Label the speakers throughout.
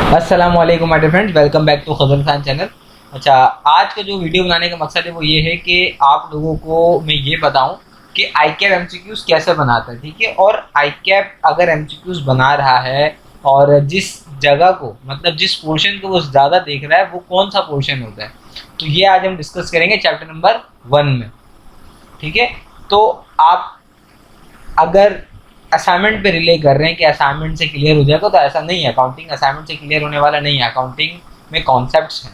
Speaker 1: अस्सलामुअलैकुम my dear friends, welcome back to Khajal Khan channel. अच्छा, आज का जो वीडियो बनाने का मकसद है वो ये है कि आप लोगों को मैं ये बताऊं कि आई कैप एमसीक्यूज कैसे बनाता है, ठीक है। और आई कैप अगर एमसीक्यूज बना रहा है और जिस जगह को मतलब जिस पोर्शन को वो ज़्यादा देख रहा है वो कौन सा पोर्शन होता है, तो ये आज हम डिस्कस करेंगे चैप्टर नंबर 1 में, ठीक है। तो आप अगर असाइनमेंट पे रिले कर रहे हैं कि असाइनमेंट से क्लियर हो जाएगा, तो ऐसा नहीं है। अकाउंटिंग असाइनमेंट से क्लियर होने वाला नहीं है। अकाउंटिंग में कॉन्सेप्ट्स हैं,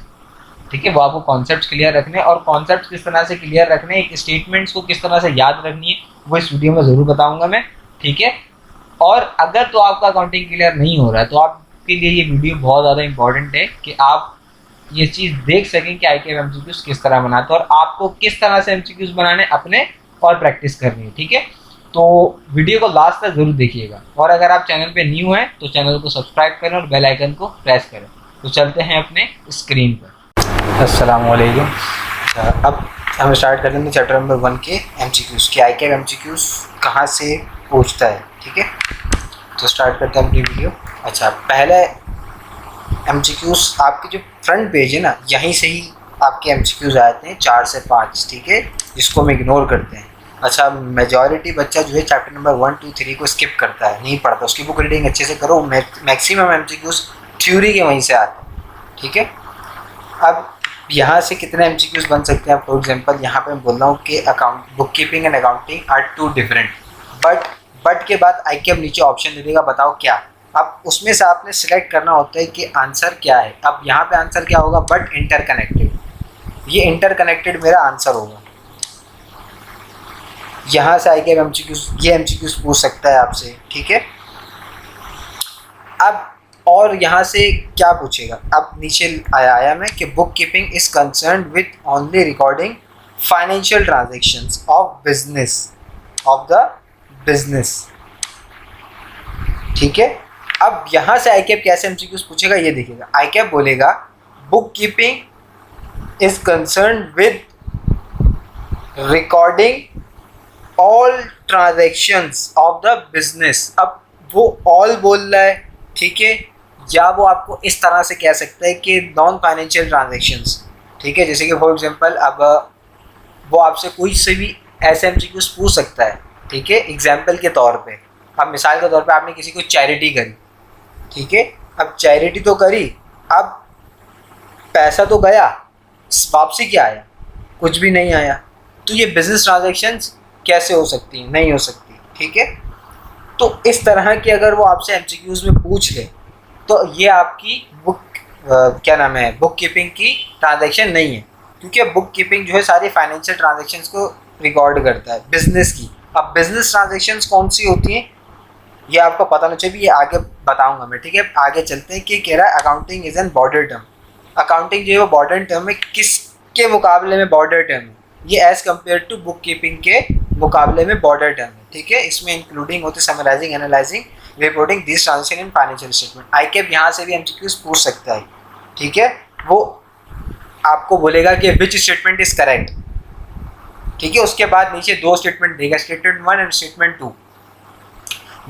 Speaker 1: ठीक है। वो आपको कॉन्सेप्ट्स क्लियर रखने और कॉन्सेप्ट्स किस तरह से क्लियर रखने, एक स्टेटमेंट्स को किस तरह से याद रखनी है, वो इस वीडियो में ज़रूर बताऊंगा मैं, ठीक है। और अगर तो आपका अकाउंटिंग क्लियर नहीं हो रहा है तो आपके लिए ये वीडियो बहुत ज़्यादा इंपॉर्टेंट है कि आप ये चीज़ देख सकें कि आई के एमसीक्यूज किस तरह बनाते हैं और आपको किस तरह से एमसीक्यूज बनाने अपने और प्रैक्टिस करनी है, ठीक है। तो वीडियो को लास्ट तक जरूर देखिएगा और अगर आप चैनल पे न्यू हैं तो चैनल को सब्सक्राइब करें और बेल आइकन को प्रेस करें। तो चलते हैं अपने स्क्रीन पर। अस्सलाम वालेकुम। अब हम स्टार्ट कर देंगे चैप्टर नंबर 1 के एमसीक्यूज कि आई कैप एमसीक्यूज कहाँ से पूछता है, ठीक है। तो स्टार्ट करते हैं अपनी वीडियो। अच्छा, पहले एमसीक्यूज आपके जो फ्रंट पेज है ना, यहीं से ही आपके एमसीक्यूज आते हैं 4 से 5, ठीक है, जिसको हम इग्नोर करते हैं। अच्छा, मेजॉरिटी बच्चा जो है चैप्टर नंबर 1, 2, 3 को स्किप करता है, नहीं पढ़ता। उसकी बुक रीडिंग अच्छे से करो। मैक्सिमम एमसीक्यूज थ्योरी के वहीं से आते हैं, ठीक है। अब यहाँ से कितने एमसीक्यूज बन सकते हैं? फॉर एग्जांपल यहाँ पे मैं बोल रहा हूँ कि account book keeping and accounting are two different, but के बाद आई कैप नीचे ऑप्शन दे देगा, बताओ क्या। अब उसमें से आपने सिलेक्ट करना होता है कि आंसर क्या है। अब यहाँ पे आंसर क्या होगा? But interconnected. ये इंटरकनेक्टेड मेरा आंसर होगा। यहाँ से आई कैप एमसीक्यूज, ये एमसीक्यूज पूछ सकता है आपसे, ठीक है। अब और यहाँ से क्या पूछेगा? अब नीचे आया मैं कि book keeping is concern with only recording financial transactions of the business, ठीक है। अब यहाँ से आई कैप कैसे एमसीक्यूज पूछेगा ये देखिएगा। आई कैप बोलेगा book keeping is concern with recording all transactions of the business. अब वो ऑल बोल रहा है, ठीक है, या वो आपको इस तरह से कह सकता है कि नॉन फाइनेंशियल ट्रांजेक्शन्स, ठीक है। जैसे कि फॉर एग्जांपल अब वो आपसे कोई से भी ऐसे एमसीक्यूज पूछ सकता है, ठीक है। एग्जांपल के तौर पे, अब मिसाल के तौर पे आपने किसी को चैरिटी करी, ठीक है। अब चैरिटी तो करी, अब पैसा तो गया, वापसी क्या आया? कुछ भी नहीं आया। तो ये बिजनेस ट्रांजेक्शन्स कैसे हो सकती हैं? नहीं हो सकती, ठीक है। तो इस तरह की अगर वो आपसे एमसीक्यूज में पूछ ले तो ये आपकी बुक क्या नाम है, बुक कीपिंग की ट्रांजैक्शन नहीं है, क्योंकि बुक कीपिंग जो है सारी फाइनेंशियल ट्रांजैक्शंस को रिकॉर्ड करता है, बिजनेस की। अब बिजनेस ट्रांजैक्शंस कौन सी होती हैं ये आपको पता नहीं चाहिए, ये आगे बताऊंगा मैं, ठीक है। आगे चलते हैं कि कह रहा है accounting is an border term. Accounting जो है वो बॉर्डर टर्म है, किसके मुकाबले में बॉर्डर टर्म है? ये as compared to book keeping के मुकाबले में बॉर्डर टर्म है, ठीक है। इसमें इंक्लूडिंग होते summarising, analysing, reporting this transaction in financial statement. आई कैप यहाँ से भी एमसीक्यूज पूछ सकता है, ठीक है। वो आपको बोलेगा कि विच स्टेटमेंट इज करेक्ट, ठीक है। उसके बाद नीचे 2 स्टेटमेंट देगा, स्टेटमेंट 1 एंड स्टेटमेंट 2।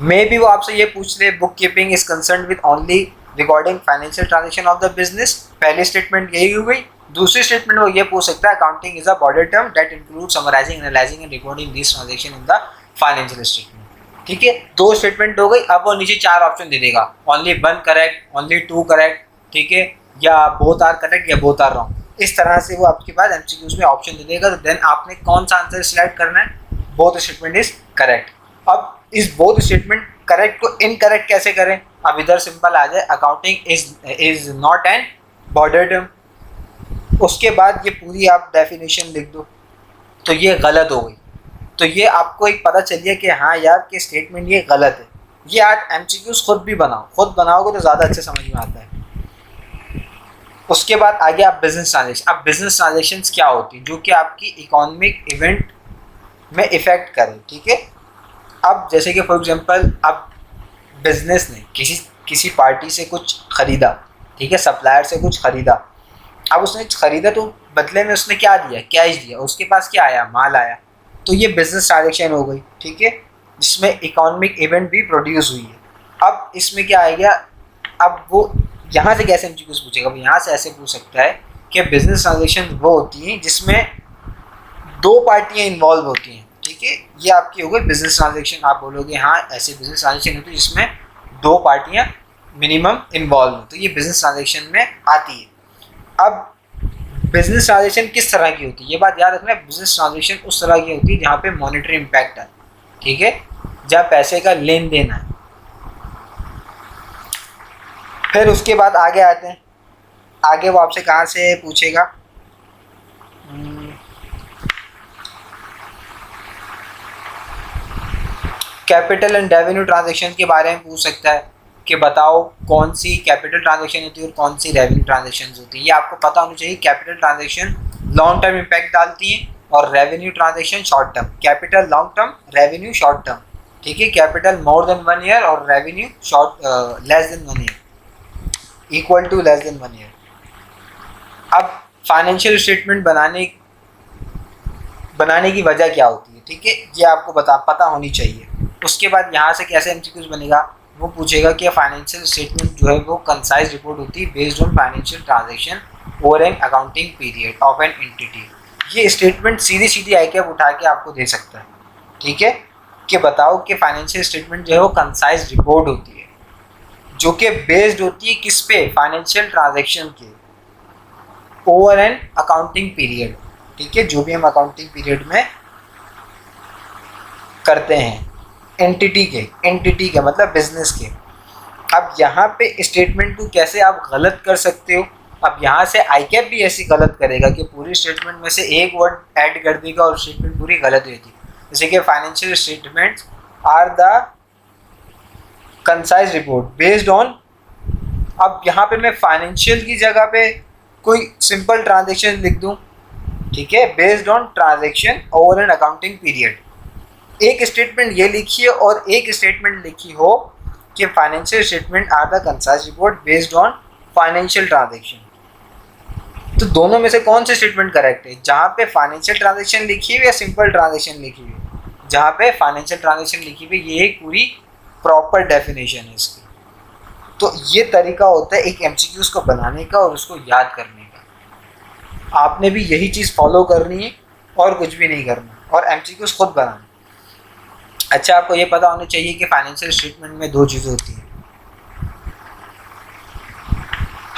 Speaker 1: मे भी वो आपसे ये पूछ ले book keeping is concern with only recording financial transaction of the business. पहली स्टेटमेंट यही हो गई। दूसरी स्टेटमेंट वो ये पूछ सकता है accounting is a broader term that include summarising, analysing and recording this transaction in the financial statement, ठीक है। 2 स्टेटमेंट हो गई। अब वो नीचे 4 ऑप्शन दे देगा, ओनली 1 करेक्ट, ओनली 2 करेक्ट, ठीक है, या बोथ आर करेक्ट या बोथ आर रॉन्ग। इस तरह से वो आपके पास एमसीक्यूज में ऑप्शन दे देगा। तो देन आपने कौन सा आंसर सिलेक्ट करना है? Both statement is correct. अब इस बोथ स्टेटमेंट करेक्ट को इनकरेक्ट कैसे करें? अब इधर सिंपल आ जाए, accounting is not an border term. उसके बाद ये पूरी आप डेफिनेशन लिख दो, तो ये गलत हो गई। तो ये आपको एक पता चल गया कि हाँ यार कि स्टेटमेंट ये गलत है। ये आप एमसीक्यूज खुद भी बनाओ, खुद बनाओगे तो ज़्यादा अच्छे समझ में आता है। उसके बाद आगे आप बिजनेस ट्रांजेक्शन। अब बिजनेस ट्रांजेक्शन्स क्या होती है? जो कि आपकी इकोनॉमिक इवेंट में इफेक्ट करें, ठीक है। अब जैसे कि फॉर एग्जांपल अब बिजनेस ने किसी पार्टी से कुछ ख़रीदा, ठीक है, सप्लायर से कुछ ख़रीदा। अब उसने ख़रीदा तो बदले में उसने क्या दिया? कैश दिया। उसके पास क्या आया? माल आया। तो ये बिजनेस ट्रांजेक्शन हो गई, ठीक है, जिसमें इकोनॉमिक इवेंट भी प्रोड्यूस हुई है। अब इसमें क्या आएगा? अब वो यहाँ से कैसे एमसीक्यूज पूछेगा? यहाँ से ऐसे पूछ सकता है कि बिजनेस ट्रांजेक्शन वो होती हैं जिसमें दो पार्टियां इन्वॉल्व होती हैं, ठीक है, ये आपकी हो गई बिजनेस ट्रांजेक्शन। आप बोलोगे हाँ ऐसे बिजनेस ट्रांजेक्शन होती है जिसमें दो पार्टियां मिनिमम इन्वॉल्व हो, तो ये बिजनेस ट्रांजेक्शन में आती है। अब बिजनेस ट्रांजेक्शन किस तरह की होती है, ये बात याद रखना, बिजनेस ट्रांजेक्शन उस तरह की होती है जहाँ पे मॉनेटरी इम्पैक्ट है, ठीक है, जहाँ पैसे का लेन देन है। फिर उसके बाद आगे आते हैं, आगे वो आपसे कहाँ से पूछेगा, कैपिटल एंड रेवेन्यू ट्रांजैक्शन के बारे में पूछ सकता है कि बताओ कौन सी कैपिटल ट्रांजैक्शन होती है और कौन सी रेवेन्यू ट्रांजैक्शन होती है। ये आपको पता होना चाहिए। Capital transaction long term impact डालती है और revenue transaction short term. Capital long term, revenue short term, ठीक है। कैपिटल मोर देन 1 ईयर और revenue less than 1 year, equal to less than 1 year. अब फाइनेंशियल स्टेटमेंट बनाने की वजह क्या होती है, ठीक है, ये आपको पता होनी चाहिए। उसके बाद यहाँ से कैसे एमसीक्यूज बनेगा, वो पूछेगा कि फाइनेंशियल स्टेटमेंट जो है वो कंसाइज रिपोर्ट होती है based on financial transaction over an accounting period of an entity. ये स्टेटमेंट सीधी आईकैप उठा के आपको दे सकता है, ठीक है, कि बताओ कि फाइनेंशियल स्टेटमेंट जो है वो कंसाइज रिपोर्ट होती है जो कि बेस्ड होती है किस पे, फाइनेंशियल ट्रांजैक्शन के ओवर एन अकाउंटिंग पीरियड, ठीक है, जो भी हम अकाउंटिंग पीरियड में करते हैं एंटिटी के मतलब बिजनेस के। अब यहाँ पे स्टेटमेंट को कैसे आप गलत कर सकते हो, अब यहाँ से आईकैप भी ऐसी गलत करेगा कि पूरी स्टेटमेंट में से एक वर्ड ऐड कर देगा और स्टेटमेंट पूरी गलत रहती है। जैसे कि financial statements are the concise report based on, अब यहाँ पे मैं फाइनेंशियल की जगह पे कोई सिंपल ट्रांजेक्शन लिख दूँ, ठीक है, based on transaction over an accounting period. एक स्टेटमेंट ये लिखी है और एक स्टेटमेंट लिखी हो कि financial statement are the concise report based on financial transaction. तो दोनों में से कौन सी स्टेटमेंट करेक्ट है, जहाँ पे फाइनेंशियल ट्रांजेक्शन लिखी हुई या सिंपल ट्रांजेक्शन लिखी हुई? जहाँ पे फाइनेंशियल ट्रांजेक्शन लिखी हुई, ये एक पूरी प्रॉपर डेफिनेशन है इसकी। तो ये तरीका होता है एक एमसीक्यूज को बनाने का और उसको याद करने का। आपने भी यही चीज़ फॉलो करनी है और कुछ भी नहीं करना, और एमसीक्यूज खुद बनाना। अच्छा, आपको ये पता होना चाहिए कि फाइनेंशियल स्टेटमेंट में दो चीज़ें होती हैं।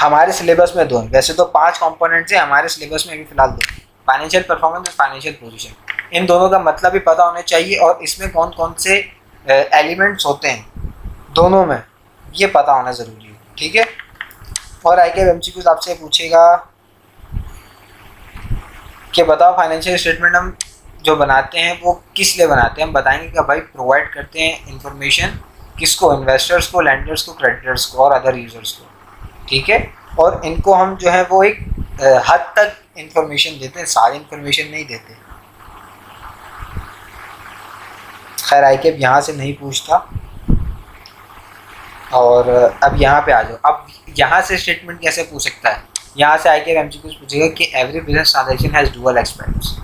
Speaker 1: हमारे सिलेबस में दो, वैसे तो 5 कंपोनेंट्स हैं, हमारे सिलेबस में अभी फिलहाल दो, फाइनेंशियल परफॉर्मेंस और फाइनेंशियल पोजीशन। इन दोनों का मतलब भी पता होना चाहिए और इसमें कौन कौन से एलिमेंट्स होते हैं दोनों में, ये पता होना ज़रूरी है, ठीक है। और आईकैप एमसीक्यूज आपसे पूछेगा कि बताओ फाइनेंशियल स्टेटमेंट हम जो बनाते हैं वो किस लिए बनाते हैं। हम बताएंगे कि भाई प्रोवाइड करते हैं इंफॉर्मेशन किसको, इन्वेस्टर्स को, लैंडर्स को, क्रेडिटर्स को और अदर यूजर्स को, ठीक है, और इनको हम जो है वो एक हद तक इंफॉर्मेशन देते हैं, सारी इंफॉर्मेशन नहीं देते। खैर आईकैप यहाँ से नहीं पूछता। और अब यहाँ पे आ जाओ, अब यहाँ से स्टेटमेंट कैसे पूछ सकता है, यहाँ से आईकैप एमसीक्यूज पूछेगा कि every business transaction has dual aspects.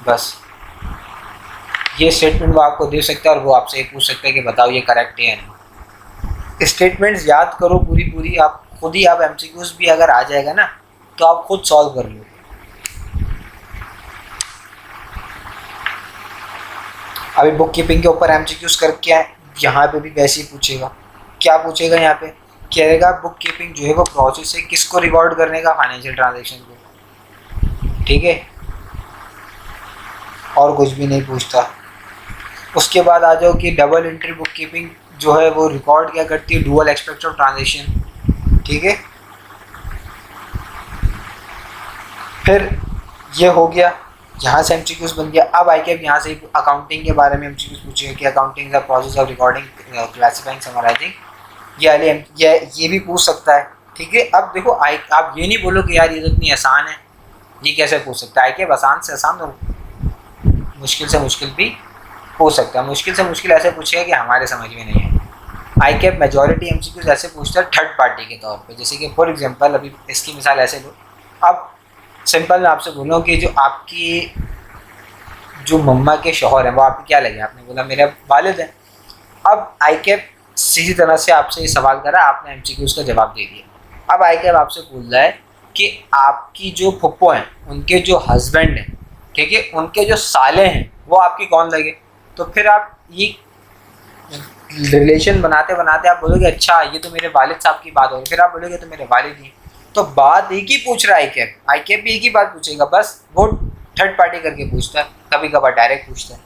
Speaker 1: बस ये स्टेटमेंट वो आपको दे सकता है और वो आपसे पूछ सकता है कि बताओ ये करेक्ट है या नहीं। स्टेटमेंट्स याद करो पूरी, आप खुद ही, आप एमसीक्यूज भी अगर आ जाएगा ना तो आप खुद सॉल्व कर लोगे। अभी बुक कीपिंग के ऊपर एमसीक्यूज करके आए, यहाँ पे भी वैसे ही पूछेगा। क्या पूछेगा यहाँ पे, कहेगा बुक कीपिंग जो है वो प्रोसेस है किसको रिकॉर्ड करने का, फाइनेंशियल ट्रांजेक्शन को, ठीक है, और कुछ भी नहीं पूछता। उसके बाद आ जाओ कि डबल एंट्री बुक कीपिंग जो है वो रिकॉर्ड क्या करती है, डुअल एस्पेक्ट्स ऑफ ट्रांजेक्शन, ठीक है। फिर ये हो गया, यहाँ से एमसीक्यूज बन गया। अब आईकैप यहाँ से अकाउंटिंग के बारे में एमसीक्यूज पूछेगा कि अकाउंटिंग का process of recording, classifying, summarising, ये भी पूछ सकता है, ठीक है। अब देखो आप ये नहीं बोलो कि यार ये तो इतनी आसान है, ये कैसे पूछ सकता है। आईकैप आसान से आसान और मुश्किल से मुश्किल भी पूछ सकता है। मुश्किल से मुश्किल ऐसे पूछेगा कि हमारे समझ में नहीं है। आईकैप मेजॉरिटी एमसीक्यूज ऐसे पूछता है थर्ड पार्टी के तौर पे, जैसे कि फॉर एग्जांपल अभी इसकी मिसाल ऐसे लो। अब सिंपल मैं आपसे बोलूँ कि जो आपकी जो मम्मा के शौहर हैं वो आपको क्या लगे, आपने बोला मेरे वालिद हैं। अब आईकैप सीधी तरह से आपसे ये सवाल करा, आपने एमसीक्यूज का जवाब दे दिया। अब आई कैब आपसे पूछ रहा है कि आपकी जो फुप्पो हैं उनके जो हस्बैंड हैं, ठीक है, उनके जो साले हैं वो आपकी कौन लगे। तो फिर आप ये रिलेशन बनाते बनाते आप बोलोगे अच्छा ये तो मेरे वालिद साहब की बात हो रही, फिर आप बोलोगे तो मेरे वालिद ही। तो बात एक ही पूछ रहा है आई कैब भी एक ही बात पूछेगा, बस वो थर्ड पार्टी करके पूछता है, कभी कभार डायरेक्ट पूछता है।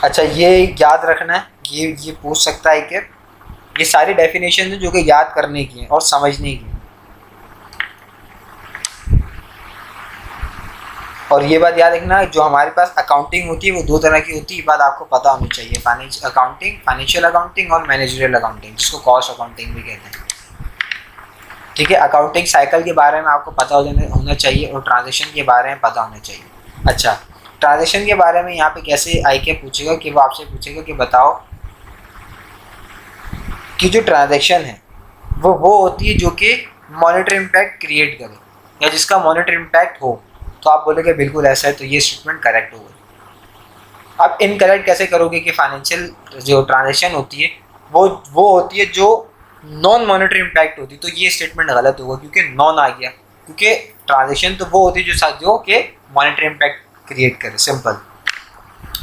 Speaker 1: अच्छा ये याद रखना है, ये पूछ सकता है कि ये सारी डेफिनेशन है जो कि याद करने की है और समझने की है। और ये बात याद रखना, जो हमारे पास अकाउंटिंग होती है वो दो तरह की होती है, ये बात आपको पता होनी चाहिए। फाइनेंशियल अकाउंटिंग और मैनेजरियल अकाउंटिंग, जिसको कॉस्ट अकाउंटिंग भी कहते हैं। ठीक है, अकाउंटिंग साइकिल के बारे में आपको पता होना चाहिए और ट्रांजेक्शन के बारे में पता होना चाहिए। अच्छा, ट्रांजेक्शन के बारे में यहाँ पे कैसे आई के पूछेगा कि वो आपसे पूछेगा कि बताओ कि जो ट्रांजेक्शन है वो होती है जो कि मॉनेटरी इम्पैक्ट क्रिएट करे या जिसका मॉनेटरी इम्पैक्ट हो। तो आप बोलोगे बिल्कुल ऐसा है, तो ये स्टेटमेंट करेक्ट होगा। आप इनकरेक्ट कैसे करोगे कि फाइनेंशियल जो ट्रांजेक्शन होती है वो होती है जो नॉन मॉनेटरी इम्पैक्ट होती है, तो ये स्टेटमेंट गलत होगा क्योंकि नॉन आ गया, क्योंकि ट्रांजेक्शन तो वो होती है जो कि मॉनेटरी इम्पैक्ट क्रिएट करे, सिंपल।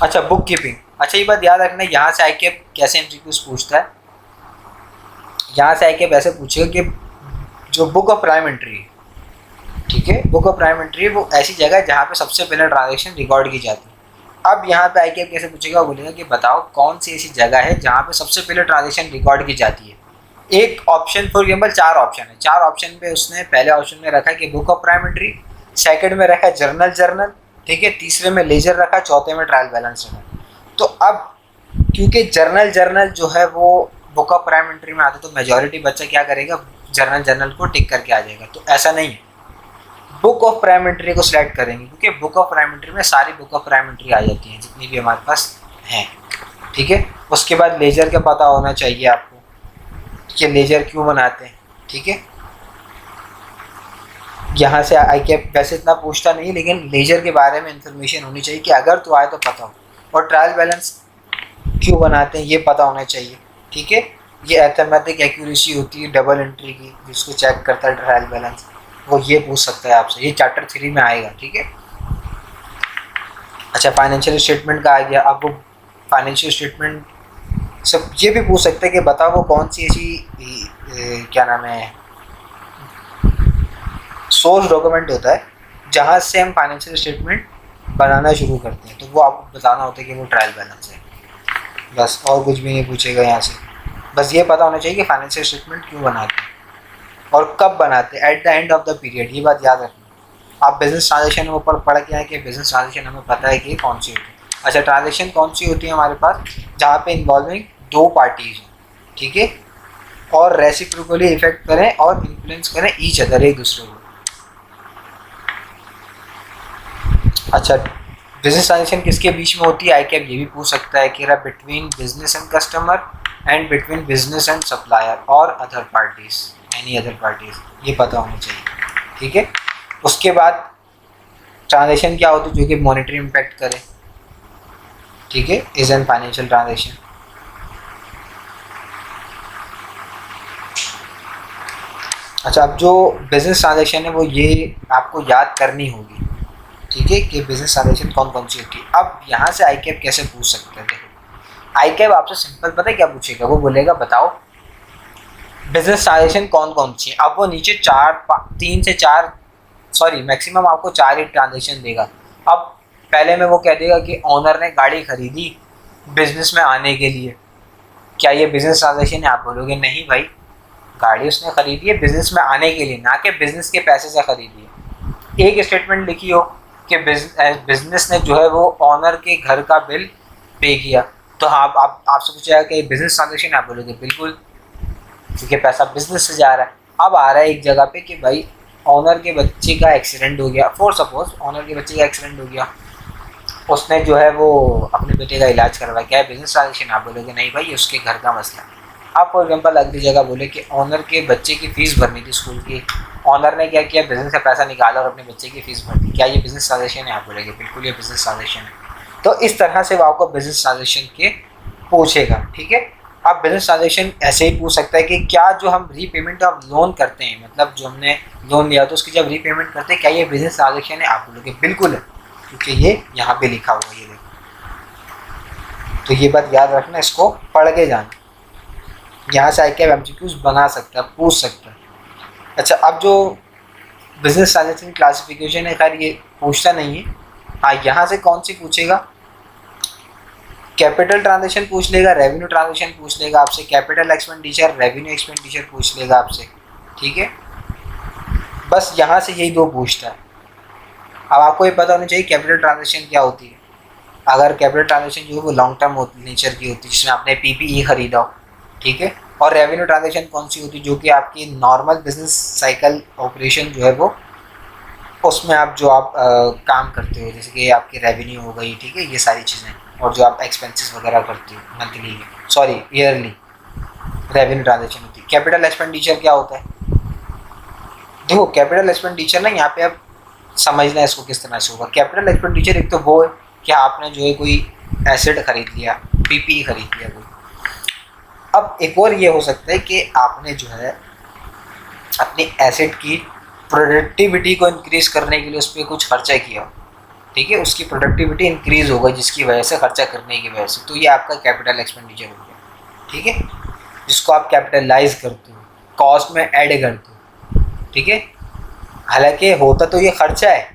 Speaker 1: अच्छा, बुक कीपिंग। अच्छा ये बात याद रखना, यहाँ से आके कैसे एमसीक्यूज पूछता है, यहाँ से आके ऐसे पूछेगा कि जो बुक ऑफ प्राइम एंट्री, ठीक है, बुक ऑफ प्राइम एंट्री वो ऐसी जगह है जहाँ पे सबसे पहले ट्रांजेक्शन रिकॉर्ड की जाती है। अब यहाँ पे आके कैसे पूछेगा, बोलेगा कि बताओ कौन सी ऐसी जगह है जहाँ पे सबसे पहले ट्रांजेक्शन रिकॉर्ड की जाती है। एक ऑप्शन, फॉर एग्जाम्पल 4 ऑप्शन है, 4 ऑप्शन पे उसने पहले ऑप्शन में रखा कि book of prime entry, second में रखा जर्नल, ठीक है, तीसरे में लेजर रखा, चौथे में ट्रायल बैलेंस रखा। तो अब क्योंकि जर्नल जो है वो बुक ऑफ प्राइम एंट्री में आता है, तो मेजॉरिटी बच्चा क्या करेगा, जर्नल को टिक करके आ जाएगा। तो ऐसा नहीं है, बुक ऑफ प्राइम एंट्री को सिलेक्ट करेंगे क्योंकि बुक ऑफ प्राइम एंट्री में सारी बुक ऑफ प्राइम एंट्री आ जाती हैं जितनी भी हमारे पास हैं, ठीक है। उसके बाद लेजर का पता होना चाहिए आपको कि लेजर क्यों बनाते हैं, ठीक है। यहाँ से आई कैप वैसे इतना पूछता नहीं, लेकिन लेजर के बारे में इंफॉर्मेशन होनी चाहिए कि अगर तो आए तो पता हो, और ट्रायल बैलेंस क्यों बनाते हैं ये पता होना चाहिए, ठीक है। ये अर्थमेटिक एक्यूरेसी होती है डबल एंट्री की, जिसको चेक करता है ट्रायल बैलेंस, वो ये पूछ सकता है आपसे, ये चैप्टर 3 में आएगा, ठीक है। अच्छा, फाइनेंशियल स्टेटमेंट का आ गया। अब वो फाइनेंशियल स्टेटमेंट सब ये भी पूछ सकते हैं कि बताओ वो कौन सी ऐसी क्या नाम है सोर्स डॉक्यूमेंट होता है जहाँ से हम फाइनेंशियल स्टेटमेंट बनाना शुरू करते हैं, तो वो आपको बताना होता है कि वो ट्रायल बैलेंस है, बस, और कुछ भी नहीं पूछेगा यहाँ से। बस ये पता होना चाहिए कि फाइनेंशियल स्टेटमेंट क्यों बनाते हैं और कब बनाते हैं, at the end of the period, ये बात याद रखना। आप बिजनेस ट्रांजेक्शन में ऊपर पढ़ के आए कि बिजनेस ट्रांजेक्शन हमें पता है कि कौन सी होती है। अच्छा, ट्रांजेक्शन कौन सी होती है हमारे पास, जहाँ पे इन्वॉल्विंग 2 पार्टीज हैं, ठीक है, और रेसिप्रोकली इफेक्ट करें और इन्फ्लुएंस करें ईच अदर, एक दूसरे को। अच्छा, बिजनेस ट्रांजेक्शन किसके बीच में होती है, आई कैप ये भी पूछ सकता है कि between business and customer and between business and supplier और other parties, any other parties, ये पता होना चाहिए, ठीक है। उसके बाद ट्रांजेक्शन क्या होती है जो कि मॉनेटरी इम्पैक्ट करे, ठीक है, इज एन फाइनेंशियल ट्रांजेक्शन। अच्छा, अब जो बिजनेस ट्रांजेक्शन है वो ये आपको याद करनी होगी, ठीक है, कि बिजनेस ट्रांजेक्शन कौन कौन सी होती है। अब यहाँ से आई कैप कैसे पूछ सकते हैं, देखो आई कैप आपसे सिंपल पता है क्या पूछेगा, वो बोलेगा बताओ बिजनेस ट्रांजेक्शन कौन कौन सी है। अब वो नीचे 3 से 4 मैक्सिमम आपको 4 ही ट्रांजेक्शन देगा। अब पहले में वो कह देगा कि ऑनर ने गाड़ी खरीदी बिजनेस में आने के लिए, क्या ये बिजनेस ट्रांजेक्शन है, आप बोलोगे नहीं भाई, गाड़ी उसने खरीदी है बिजनेस में आने के लिए, ना कि बिजनेस के पैसे से खरीदी है। एक स्टेटमेंट लिखी हो कि बिजनेस ने जो है वो ऑनर के घर का बिल पे किया, तो हाँ आप आपसे पूछेगा कि बिजनेस ट्रांजेक्शन, आप बोलोगे बिल्कुल, क्योंकि पैसा बिजनेस से जा रहा है। अब आ रहा है एक जगह पे कि भाई ऑनर के बच्चे का एक्सीडेंट हो गया, फॉर सपोज ऑनर के बच्चे का एक्सीडेंट हो गया, उसने जो है वो अपने बेटे का इलाज करवाया, क्या है बिजनेस ट्रांजेक्शन, आप बोलोगे नहीं भाई, उसके घर का मसला। आप फॉर एग्जाम्पल अगली जगह बोले कि ऑनर के बच्चे की फ़ीस भरनी थी स्कूल की, ऑनर ने क्या किया, बिजनेस से पैसा निकाला और अपने बच्चे की फ़ीस भर दी, क्या ये बिजनेस ट्रांजेक्शन है, आप बोलेंगे बिल्कुल ये बिजनेस ट्रांजेक्शन है। तो इस तरह से वो आपको बिजनेस ट्रांजेक्शन के पूछेगा, ठीक है। अब बिजनेस ट्रांजेक्शन ऐसे ही पूछ सकता है कि क्या जो हम रीपेमेंट ऑफ लोन करते हैं, मतलब जो हमने लोन लिया तो उसकी जब रीपेमेंट करते हैं क्या ये बिजनेस ट्रांजेक्शन है? आप बोलोगे बिल्कुल है, क्योंकि ये यहाँ पे लिखा हुआ है, ये देखो। तो ये बात याद रखना, इसको पढ़ के जाना, यहाँ से आके एमसीक्यूज बना सकता है, पूछ सकता है। अच्छा, अब जो बिजनेस ट्रांजेक्शन क्लासिफिकेशन है, खैर ये पूछता नहीं है। हाँ, यहाँ से कौन सी पूछेगा? कैपिटल ट्रांजेक्शन पूछ लेगा, रेवेन्यू ट्रांजेक्शन पूछ लेगा आपसे, कैपिटल एक्सपेंडिचर, रेवेन्यू एक्सपेंडिचर पूछ लेगा आपसे, ठीक है। बस यहाँ से यही दो पूछता है। अब आपको ये पता होना चाहिए कैपिटल ट्रांजेक्शन क्या होती है। अगर कैपिटल ट्रांजेक्शन जो है वो लॉन्ग टर्म नेचर की होती है, जिसमें आपने पीपीई खरीदा हो, ठीक है। और रेवेन्यू ट्रांजेक्शन कौन सी होती है? जो कि आपकी नॉर्मल बिजनेस साइकिल ऑपरेशन जो है वो, उसमें आप जो आप काम करते हो, जैसे कि आपकी रेवेन्यू हो गई, ठीक है, ये सारी चीज़ें, और जो आप एक्सपेंसेस वगैरह करते हो monthly, sorry yearly, revenue transaction होती है। कैपिटल एक्सपेंडिचर क्या होता है? देखो, कैपिटल एक्सपेंडिचर ना, यहाँ पे आप समझना है इसको किस तरह से होगा। कैपिटल एक्सपेंडिचर एक तो वो है कि आपने जो है कोई एसेट खरीद लिया, पीपी खरीद लिया कोई। अब एक और ये हो सकता है कि आपने जो है अपनी एसेट की प्रोडक्टिविटी को इंक्रीज करने के लिए उस पर कुछ खर्चा किया, ठीक है, उसकी प्रोडक्टिविटी इंक्रीज होगा जिसकी वजह से, खर्चा करने की वजह से, तो ये आपका कैपिटल एक्सपेंडिचर हो गया, ठीक है, जिसको आप कैपिटलाइज करते हो, कॉस्ट में ऐड करते हो, ठीक है। हालांकि होता तो ये खर्चा है,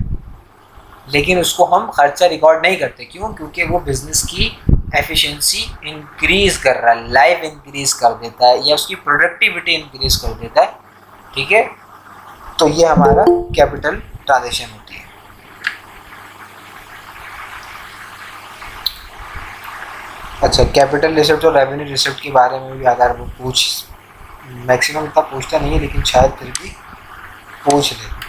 Speaker 1: लेकिन उसको हम खर्चा रिकॉर्ड नहीं करते, क्यों? क्योंकि वो बिजनेस की एफिशिएंसी इंक्रीज कर रहा है, लाइफ इंक्रीज कर देता है, या उसकी प्रोडक्टिविटी इंक्रीज कर देता है, ठीक है। तो ये हमारा कैपिटल ट्रांजेक्शन होती है। अच्छा, कैपिटल रिसिप्ट और रेवेन्यू रिसिप्ट के बारे में भी अगर वो मैक्सिमम इतना पूछता नहीं है, लेकिन शायद फिर भी पूछ ले।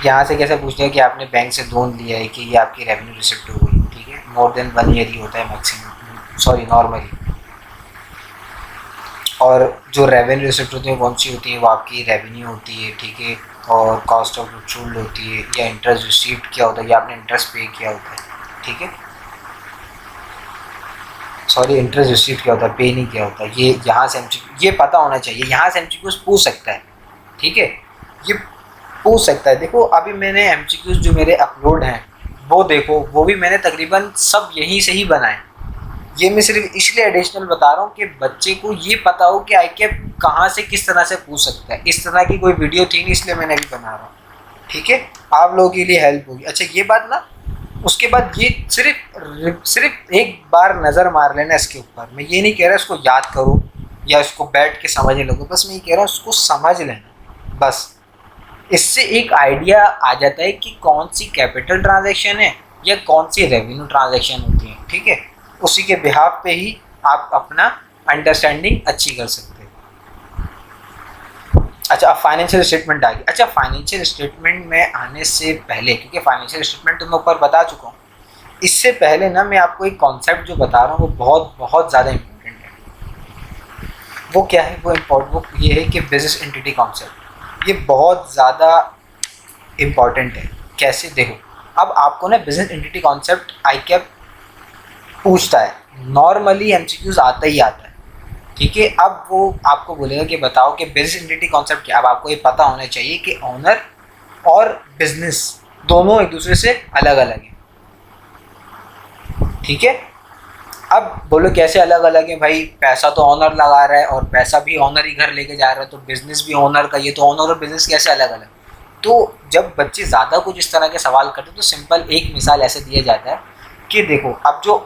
Speaker 1: यहाँ से कैसे पूछ लिया कि आपने बैंक से लोन लिया है कि ये आपकी रेवेन्यू रिसिप्ट हो गई, ठीक है। मोर देन 1 ईयर ही होता है मैक्सिमम, सॉरी नॉर्मली। और जो रेवेन्यू रिसिप्ट होती है कौन सी होती है? वो आपकी रेवेन्यू होती है, ठीक है, और कॉस्ट ऑफ गुड्स सोल्ड होती है, या इंटरेस्ट रिसीव्ड किया होता है, या आपने इंटरेस्ट पे किया होता है, ठीक है, सॉरी इंटरेस्ट रिसीव किया होता है, पे नहीं किया होता। ये यहाँ से ये पता होना चाहिए, यहाँ से एमसीक्यूज पूछ सकता है, ठीक है, ये पूछ सकता है। देखो, अभी मैंने एमसीक्यूज जो मेरे अपलोड हैं वो देखो, वो भी मैंने तकरीबन सब यहीं से ही बनाए। ये मैं सिर्फ इसलिए एडिशनल बता रहा हूँ कि बच्चे को ये पता हो कि आईक्यू कहाँ से किस तरह से पूछ सकता है। इस तरह की कोई वीडियो थी नहीं, इसलिए मैंने अभी बना रहा हूँ, ठीक है, आप लोगों के लिए हेल्प होगी। अच्छा, ये बात ना, उसके बाद ये सिर्फ एक बार नज़र मार लेना इसके ऊपर। मैं ये नहीं कह रहा इसको याद करो या इसको बैठ के समझने लगो, बस मैं ये कह रहा हूँ उसको समझ लेना, बस। इससे एक आइडिया आ जाता है कि कौन सी कैपिटल ट्रांजैक्शन है या कौन सी रेवेन्यू ट्रांजैक्शन होती है, ठीक है। उसी के बिहाफ पे ही आप अपना अंडरस्टैंडिंग अच्छी कर सकते हैं। अच्छा, अब फाइनेंशियल स्टेटमेंट आ गई। अच्छा, फाइनेंशियल स्टेटमेंट में आने से पहले, क्योंकि फाइनेंशियल स्टेटमेंट तो मैं ऊपर बता चुका हूँ, इससे पहले ना मैं आपको एक कॉन्सेप्ट जो बता रहा हूँ वो बहुत बहुत ज़्यादा इम्पोर्टेंट है। वो क्या है? वो ये है कि बिजनेस एंटिटी कॉन्सेप्ट, ये बहुत ज़्यादा इम्पॉर्टेंट है। कैसे? देखो, अब आपको ना बिजनेस एंटिटी कॉन्सेप्ट आईकैप पूछता है, नॉर्मली एमसीक्यूज आता ही आता है, ठीक है। अब वो आपको बोलेगा कि बताओ कि बिजनेस एंटिटी कॉन्सेप्ट क्या। अब आपको ये पता होना चाहिए कि ओनर और बिजनेस दोनों एक दूसरे से अलग अलग हैं, ठीक है। अब बोलो कैसे अलग अलग है भाई? पैसा तो ओनर लगा रहा है और पैसा भी ओनर ही घर लेके जा रहा है, तो बिजनेस भी ओनर का, ये तो ओनर और बिजनेस कैसे अलग अलग? तो जब बच्चे ज़्यादा कुछ इस तरह के सवाल करते हैं तो सिंपल एक मिसाल ऐसे दिया जाता है कि देखो, अब जो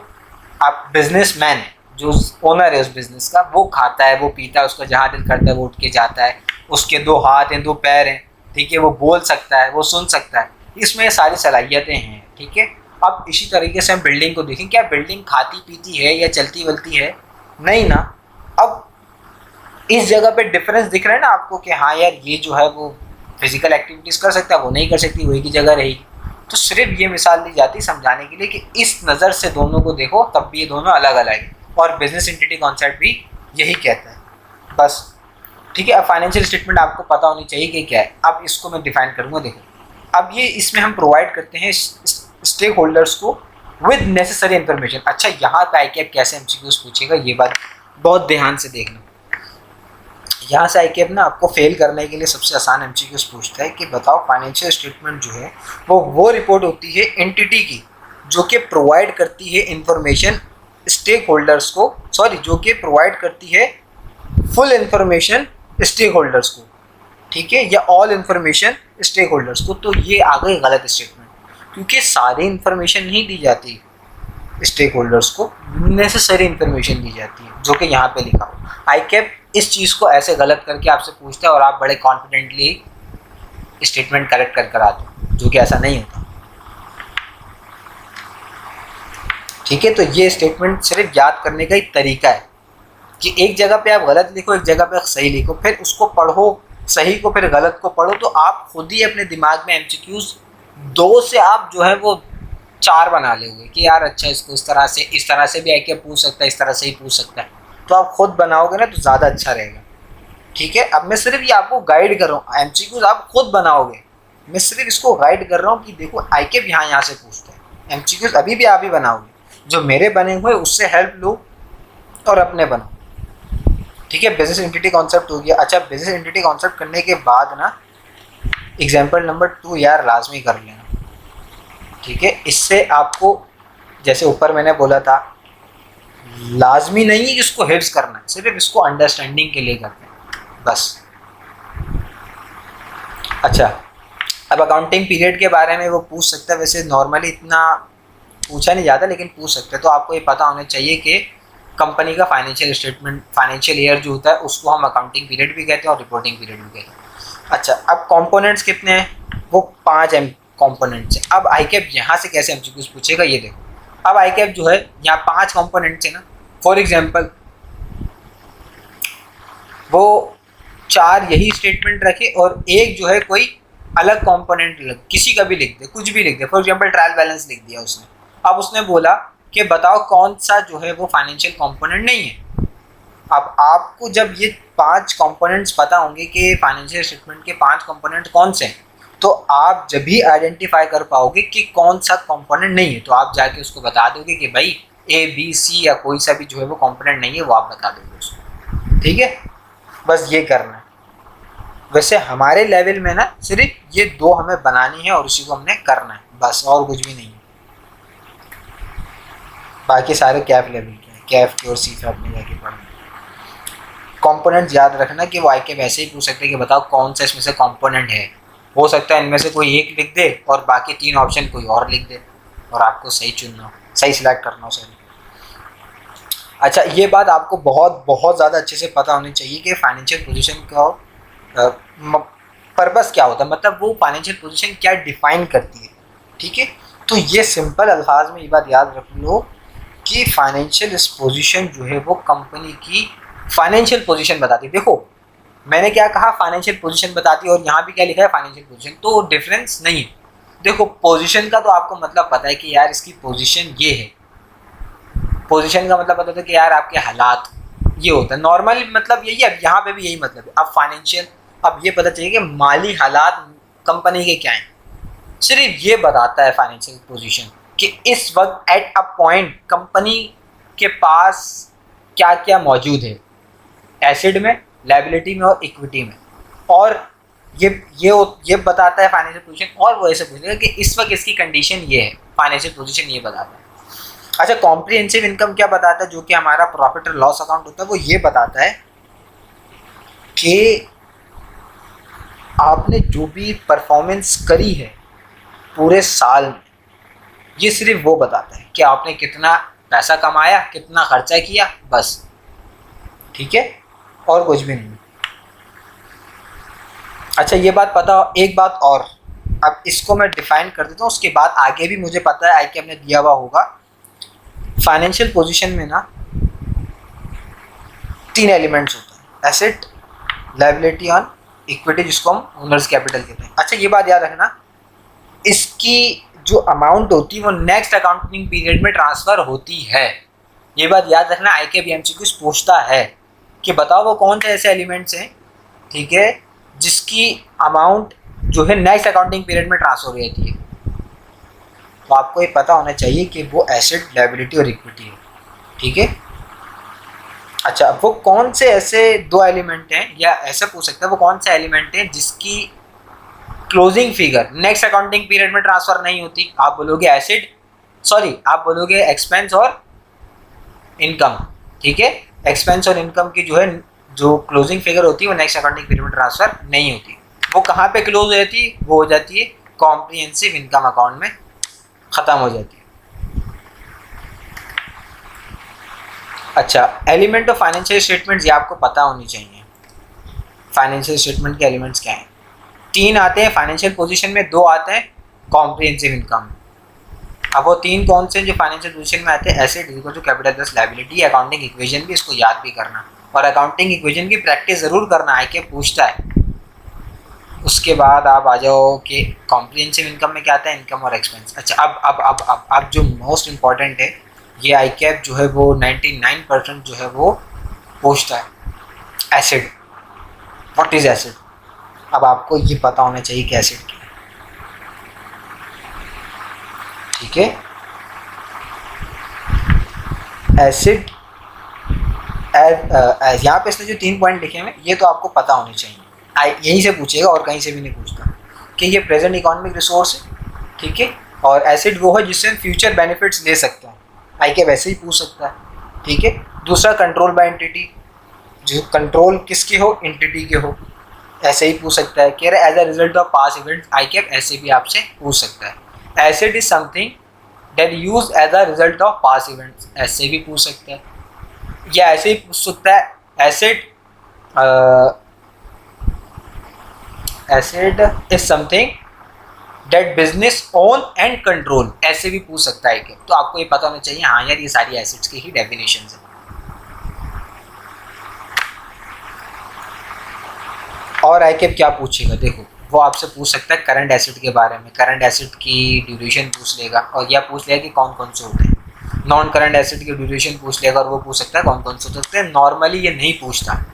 Speaker 1: आप बिजनेसमैन है, जो ओनर है उस बिजनेस का, वो खाता है, वो पीता है, उसका जहाँ दिल करता है वो उठ के जाता है, उसके 2 हाथ हैं, 2 पैर हैं, ठीक है, वो बोल सकता है, वो सुन सकता है, इसमें सारी सलाहियतें हैं, ठीक है। अब इसी तरीके से हम बिल्डिंग को देखें, क्या बिल्डिंग खाती पीती है या चलती वलती है? नहीं ना। अब इस जगह पे डिफरेंस दिख रहा है ना आपको कि हाँ यार, ये जो है वो फिजिकल एक्टिविटीज़ कर सकता है, वो नहीं कर सकती, वही की जगह रहेगी। तो सिर्फ ये मिसाल दी जाती है समझाने के लिए कि इस नज़र से दोनों को देखो, तब भी ये दोनों अलग अलग है। और बिजनेस एंटिटी कॉन्सेप्ट भी यही कहता है, बस, ठीक है। अब फाइनेंशियल स्टेटमेंट आपको पता होनी चाहिए कि क्या है। अब इसको मैं डिफाइन करूँगा। देखो, अब ये इसमें हम प्रोवाइड करते हैं स्टेक होल्डर्स को विद नेसेसरी इन्फॉर्मेशन। अच्छा, यहाँ पे आईकेएप कैसे एमसीक्यूज पूछेगा ये बात बहुत ध्यान से देखना। यहाँ से आईकेएप ना आपको फेल करने के लिए सबसे आसान एमसीक्यूज पूछता है कि बताओ फाइनेंशियल स्टेटमेंट जो है वो रिपोर्ट होती है एंटिटी की जो कि प्रोवाइड करती है इंफॉर्मेशन स्टेक होल्डर्स को, सॉरी जो कि प्रोवाइड करती है फुल इंफॉर्मेशन स्टेक होल्डर्स को, ठीक है, या ऑल इंफॉर्मेशन स्टेक होल्डर्स को। तो ये आ गई गलत स्टेटमेंट, क्योंकि सारी इंफॉर्मेशन नहीं दी जाती स्टेक होल्डर्स को, नेसेसरी इंफॉर्मेशन दी जाती है जो कि यहाँ पे लिखा हो। आईकेएप इस चीज़ को ऐसे गलत करके आपसे पूछता है और आप बड़े कॉन्फिडेंटली स्टेटमेंट करेक्ट कर आते हो, जो कि ऐसा नहीं होता। ठीक है, तो ये स्टेटमेंट सिर्फ याद करने का ही तरीका है कि एक जगह पे आप गलत लिखो, एक जगह पे सही लिखो, फिर उसको पढ़ो सही को, फिर गलत को पढ़ो, तो आप खुद ही अपने दिमाग में एमसीक्यूज 2 से आप जो है वो 4 बना लोगे कि यार अच्छा इसको इस तरह से भी आके पूछ सकता है, इस तरह से ही पूछ सकता है। तो आप खुद बनाओगे ना तो ज़्यादा अच्छा रहेगा। ठीक है, अब मैं सिर्फ ये आपको गाइड कर रहा हूँ, एमसीक्यूज आप खुद बनाओगे, मैं सिर्फ इसको गाइड कर रहा हूँ कि देखो आईकेएप यहाँ से पूछता है। एमसीक्यूज अभी भी आप ही बनाओगे, जो मेरे बने हुए उससे हेल्प लो और अपने बनाओ। ठीक है, बिजनेस एंटिटी कॉन्सेप्ट हो गया। अच्छा, बिजनेस एंटिटी कॉन्सेप्ट करने के बाद ना एग्जाम्पल नंबर 2 यार लाजमी कर लेना। ठीक है, इससे आपको जैसे ऊपर मैंने बोला था लाजमी नहीं है कि इसको हिफ्ज करना है, सिर्फ इसको अंडरस्टैंडिंग के लिए करते हैं बस। अच्छा, अब अकाउंटिंग पीरियड के बारे में वो पूछ सकता है, वैसे नॉर्मली इतना पूछा नहीं जाता लेकिन पूछ सकते हैं। तो आपको ये पता होना चाहिए कि कंपनी का फाइनेंशियल स्टेटमेंट, फाइनेंशियल ईयर जो होता है उसको हम अकाउंटिंग पीरियड भी कहते हैं और रिपोर्टिंग पीरियड भी कहते हैं। अच्छा, अब कंपोनेंट्स कितने हैं? वो 5 कंपोनेंट्स हैं। अब आईकेएप यहाँ से कैसे एमसीक्यूज पूछेगा ये देखो। अब आईकेएप जो है यहाँ 5 कंपोनेंट्स है ना, फॉर एग्जांपल वो 4 यही स्टेटमेंट रखे और एक जो है कोई अलग कंपोनेंट किसी का भी लिख दे, कुछ भी लिख दे, फॉर एग्जांपल ट्रायल बैलेंस लिख दिया उसने। अब उसने बोला कि बताओ कौन सा जो है वो फाइनेंशियल कंपोनेंट नहीं है। अब आपको जब ये 5 कंपोनेंट्स पता होंगे कि फाइनेंशियल स्टेटमेंट के 5 कंपोनेंट कौन से हैं, तो आप जब भी आइडेंटिफाई कर पाओगे कि कौन सा कंपोनेंट नहीं है, तो आप जाके उसको बता दोगे कि भाई ए बी सी या कोई सा भी जो है वो कंपोनेंट नहीं है, वो आप बता दोगे उसको। ठीक है, बस ये करना है। वैसे हमारे लेवल में ना सिर्फ ये 2 हमें बनानी है और उसी को हमने करना है बस, और कुछ भी नहीं है। बाकी सारे कैफ लेवल के हैं, कैफ के और सी पे आपने जाके पढ़ना। कंपोनेंट्स याद रखना कि वो आईकेएप वैसे ही पूछ सकते हैं कि बताओ कौन सा इसमें से कंपोनेंट है। हो सकता है इनमें से कोई एक लिख दे और बाकी 3 ऑप्शन कोई और लिख दे और आपको सही चुनना हो, सही सिलेक्ट करना हो सही। अच्छा, ये बात आपको बहुत ज़्यादा अच्छे से पता होनी चाहिए कि फाइनेंशियल पोजीशन का पर्पस क्या होता है, मतलब वो फाइनेंशियल पोजीशन क्या डिफाइन करती है। ठीक है, तो ये सिंपल अल्फाज में ये बात याद रख लो कि फाइनेंशियल पोजीशन जो है वो कंपनी की फाइनेंशियल पोजीशन बताती है। देखो मैंने क्या कहा, फाइनेंशियल पोजीशन बताती है, और यहाँ भी क्या लिखा है फाइनेंशियल पोजीशन, तो डिफरेंस नहीं है। देखो पोजीशन का तो आपको मतलब पता है कि यार इसकी पोजीशन ये है, पोजीशन का मतलब पता था कि यार आपके हालात ये होता है, नॉर्मल मतलब यही है। अब यहाँ पे भी यही मतलब है। अब फाइनेंशियल, अब ये पता चाहिए कि माली हालात कंपनी के क्या हैं, सिर्फ ये बताता है फाइनेंशियल पोजीशन कि इस वक्त एट अ पॉइंट कंपनी के पास क्या क्या मौजूद है, एसिड में, लायबिलिटी में और इक्विटी में। और ये बताता है फाइनेंशियल पोजीशन, और वो ऐसे पूछेगा कि इस वक्त इसकी कंडीशन ये है, फाइनेंशियल पोजीशन ये बताता है। अच्छा, कॉम्प्रिहेंसिव इनकम क्या बताता है, जो कि हमारा प्रॉफिट और लॉस अकाउंट होता है, वो ये बताता है कि आपने जो भी परफॉर्मेंस करी है पूरे साल में, ये सिर्फ वो बताता है कि आपने कितना पैसा कमाया, कितना खर्चा किया, बस। ठीक है, और कुछ भी नहीं। अच्छा, ये बात पता, एक बात और, अब इसको मैं डिफाइन कर देता हूँ, उसके बाद आगे भी मुझे पता है आईकेएप ने दिया हुआ होगा। फाइनेंशियल पोजीशन में ना 3 एलिमेंट्स होते हैं, एसेट, लायबिलिटी और इक्विटी, जिसको हम ओनर्स कैपिटल कहते हैं। अच्छा, ये बात याद रखना, इसकी जो अमाउंट होती है वो नेक्स्ट अकाउंटिंग पीरियड में ट्रांसफ़र होती है। ये बात याद रखना, आईकेएप एमसीक्यूज पूछता है कि बताओ वो कौन से ऐसे एलिमेंट्स हैं, ठीक है, जिसकी अमाउंट जो है नेक्स्ट अकाउंटिंग पीरियड में ट्रांसफर हो जाती है। तो तो आपको ये पता होना चाहिए कि वो एसेट, लायबिलिटी और इक्विटी है। ठीक है। अच्छा, वो कौन से ऐसे दो एलिमेंट हैं, या ऐसा पूछ सकते हैं वो कौन से एलिमेंट हैं जिसकी closing figure next accounting period में ट्रांसफर नहीं होती। आप बोलोगे एसेट, सॉरी आप बोलोगे एक्सपेंस और इनकम। ठीक है, एक्सपेंस और इनकम की जो है जो क्लोजिंग फिगर होती है वो नेक्स्ट अकाउंटिंग पीरियड में ट्रांसफर नहीं होती। वो कहाँ पे क्लोज हो जाती है? वो हो जाती है कॉम्प्रिहेंसिव इनकम अकाउंट में खत्म हो जाती है। अच्छा, एलिमेंट ऑफ फाइनेंशियल स्टेटमेंट्स ये आपको पता होनी चाहिए। फाइनेंशियल स्टेटमेंट के एलिमेंट्स क्या हैं? 3 आते हैं फाइनेंशियल पोजीशन में, 2 आते हैं कॉम्प्रिहेंसिव इनकम। अब वो 3 कौन से जो फाइनेंशियल पोजीशन में आते हैं? Asset equal to capital plus liability. Accounting equation भी इसको याद भी करना, और अकाउंटिंग इक्वेशन की प्रैक्टिस ज़रूर करना है कि पूछता है। उसके बाद आप आ जाओ कि कॉम्प्रिहेंसिव इनकम में क्या आता है? इनकम और एक्सपेंस। अच्छा, अब जो मोस्ट इम्पॉर्टेंट है, ये आई कैप जो है वो 99% जो है वो पूछता है एसिड। What is acid? अब आपको ये पता होना चाहिए कि एसिड क्या है। ठीक है, एसिड यहाँ पे इसने जो 3 पॉइंट लिखे हैं ये तो आपको पता होने चाहिए। यहीं से पूछेगा और कहीं से भी नहीं पूछता कि ये प्रेजेंट इकोनॉमिक रिसोर्स है। ठीक है, और एसिड वो है जिससे हम फ्यूचर बेनिफिट्स ले सकते हैं। आई के वैसे ही पूछ सकता है। ठीक है, दूसरा कंट्रोल बाय एंटिटी, जो कंट्रोल किसके हो? एंटिटी के हो, ऐसे ही पूछ सकता है। कह रहे as a result of past events, आई कैप ऐसे भी आपसे पूछ सकता है। Asset is something that use as a result of past events, ऐसे भी पूछ सकता है। या ऐसे ही पूछ सकता है acid acid is something that business own and control, ऐसे भी पूछ सकता है। क्या तो आपको ये पता होना चाहिए, हाँ यार ये सारी एसिड्स की ही डेफिनेशन है। और आई कैप क्या पूछेगा? देखो, वो आपसे पूछ सकता है करंट एसिड के बारे में, करंट एसिड की ड्यूरेशन पूछ लेगा, और यह पूछ लेगा कि कौन कौन से होते हैं। नॉन करंट एसिड की ड्यूरेशन पूछ लेगा, और वो पूछ सकता है कौन कौन से होते हैं। नॉर्मली ये नहीं पूछता,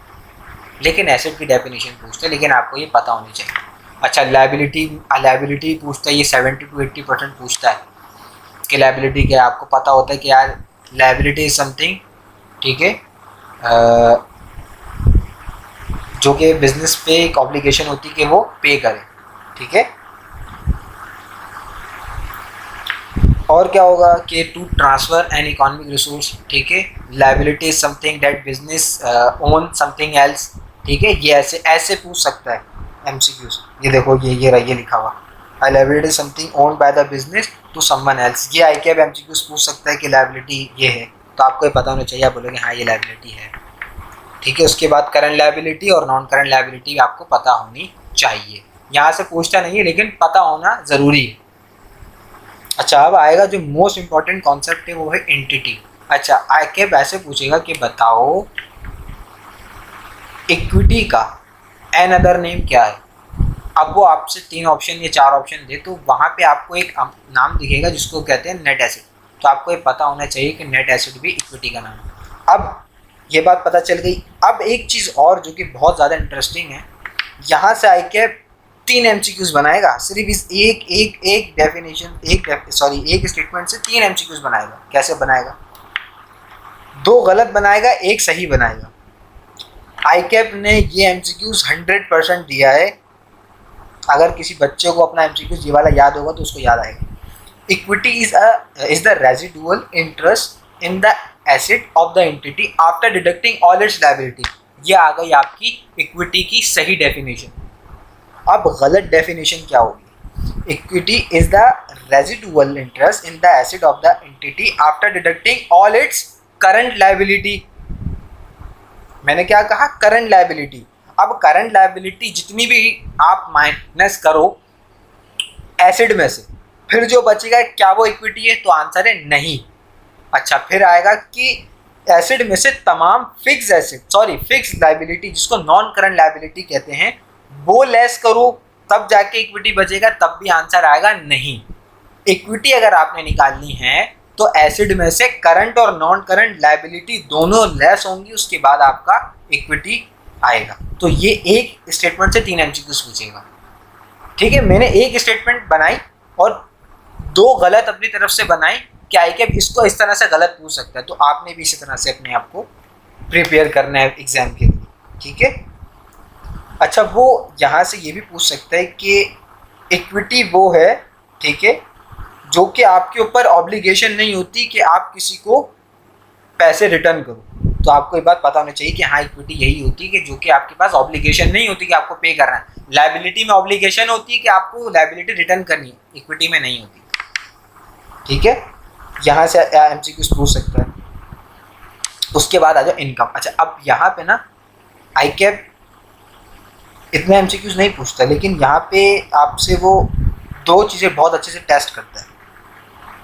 Speaker 1: लेकिन एसिड की डेफिनेशन पूछता है, लेकिन आपको ये पता होनी चाहिए। अच्छा, लायबिलिटी पूछता है, ये 70 to 80% पूछता है कि लायबिलिटी क्या है। आपको पता होता है कि यार लायबिलिटी इज समथिंग, ठीक है, जो कि बिजनेस पे एक ऑब्लिगेशन होती है कि वो पे करे। ठीक है, और क्या होगा कि to transfer an economic resource. ठीक है, liability is something that business own something else. ठीक है, ये ऐसे पूछ सकता है एमसीक्यूज। ये देखो, ये लिखा हुआ, liability something owned by the business to someone else. ये आई कैप एमसीक्यूज पूछ सकता है कि लायबिलिटी ये है, तो आपको ये पता होना चाहिए। आप बोलोगे हाँ ये लायबिलिटी है। ठीक है, उसके बाद करंट लायबिलिटी और नॉन करंट लायबिलिटी आपको पता होनी चाहिए। यहाँ से पूछता नहीं है, लेकिन पता होना ज़रूरी है। अच्छा, अब आएगा जो मोस्ट इम्पॉर्टेंट कॉन्सेप्ट है, वो है एंटिटी। अच्छा, आई कैप ऐसे पूछेगा कि बताओ इक्विटी का एन अदर नेम क्या है। अब वो आपसे 3 ऑप्शन या 4 ऑप्शन दे, तो वहाँ पे आपको एक नाम दिखेगा जिसको कहते हैं नेट एसिड। तो आपको ये पता होना चाहिए कि नेट एसिड भी इक्विटी का नाम है। अब ये बात पता चल गई। अब एक चीज़ और जो कि बहुत ज़्यादा इंटरेस्टिंग है, यहाँ से आई कैप 3 एमसीक्यूज बनाएगा, सिर्फ इस एक डेफिनेशन एक स्टेटमेंट से 3 एमसीक्यूज बनाएगा। कैसे बनाएगा? 2 गलत बनाएगा, 1 सही बनाएगा। आई कैप ने ये एमसीक्यूज 100% दिया है। अगर किसी बच्चे को अपना एमसीक्यूज ये वाला याद होगा तो उसको याद आएगा। Equity is the residual interest in the asset of the entity after deducting all it's liability. ये आ गई आपकी इक्विटी की सही डेफिनेशन। अब गलत डेफिनेशन क्या होगी? Equity is the residual interest in the asset of the entity after deducting all its current liability. मैंने क्या कहा? Current liability. अब करंट लायबिलिटी जितनी भी आप माइनस करो एसिड में से, फिर जो बचेगा क्या वो इक्विटी है? तो आंसर है नहीं। अच्छा, फिर आएगा कि एसिड में से तमाम फिक्स लायबिलिटी, जिसको नॉन करंट लायबिलिटी कहते हैं, वो लेस करो तब जाके इक्विटी बचेगा, तब भी आंसर आएगा नहीं। इक्विटी अगर आपने निकालनी है तो एसिड में से करंट और नॉन करंट लायबिलिटी दोनों लेस होंगी, उसके बाद आपका इक्विटी आएगा। तो ये एक स्टेटमेंट से 3 एमसीक्यूज पूछेगा। ठीक है, मैंने एक स्टेटमेंट बनाई और दो गलत अपनी तरफ से बनाए कि आई कैप इसको इस तरह से गलत पूछ सकता है, तो आपने भी इसी तरह से अपने आप को प्रिपेयर करना है एग्जाम के लिए, ठीक है। अच्छा, वो यहाँ से ये भी पूछ सकता है कि इक्विटी वो है, ठीक है, जो कि आपके ऊपर ऑब्लिगेशन नहीं होती कि आप किसी को पैसे रिटर्न करो। तो आपको ये बात पता होनी चाहिए कि हाँ, इक्विटी यही होती है कि जो कि आपके पास ऑब्लिगेशन नहीं होती कि आपको पे करना है। लायबिलिटी में ऑब्लिगेशन होती है कि आपको लायबिलिटी रिटर्न करनी है, इक्विटी में नहीं होती, ठीक है। यहाँ से एमसीक्यूज पूछ सकता है। उसके बाद आ जाओ इनकम। अच्छा, अब यहाँ पे ना आई कैप इतने एमसीक्यूज नहीं पूछता, लेकिन यहाँ पे आपसे वो दो चीज़ें बहुत अच्छे से टेस्ट करता है।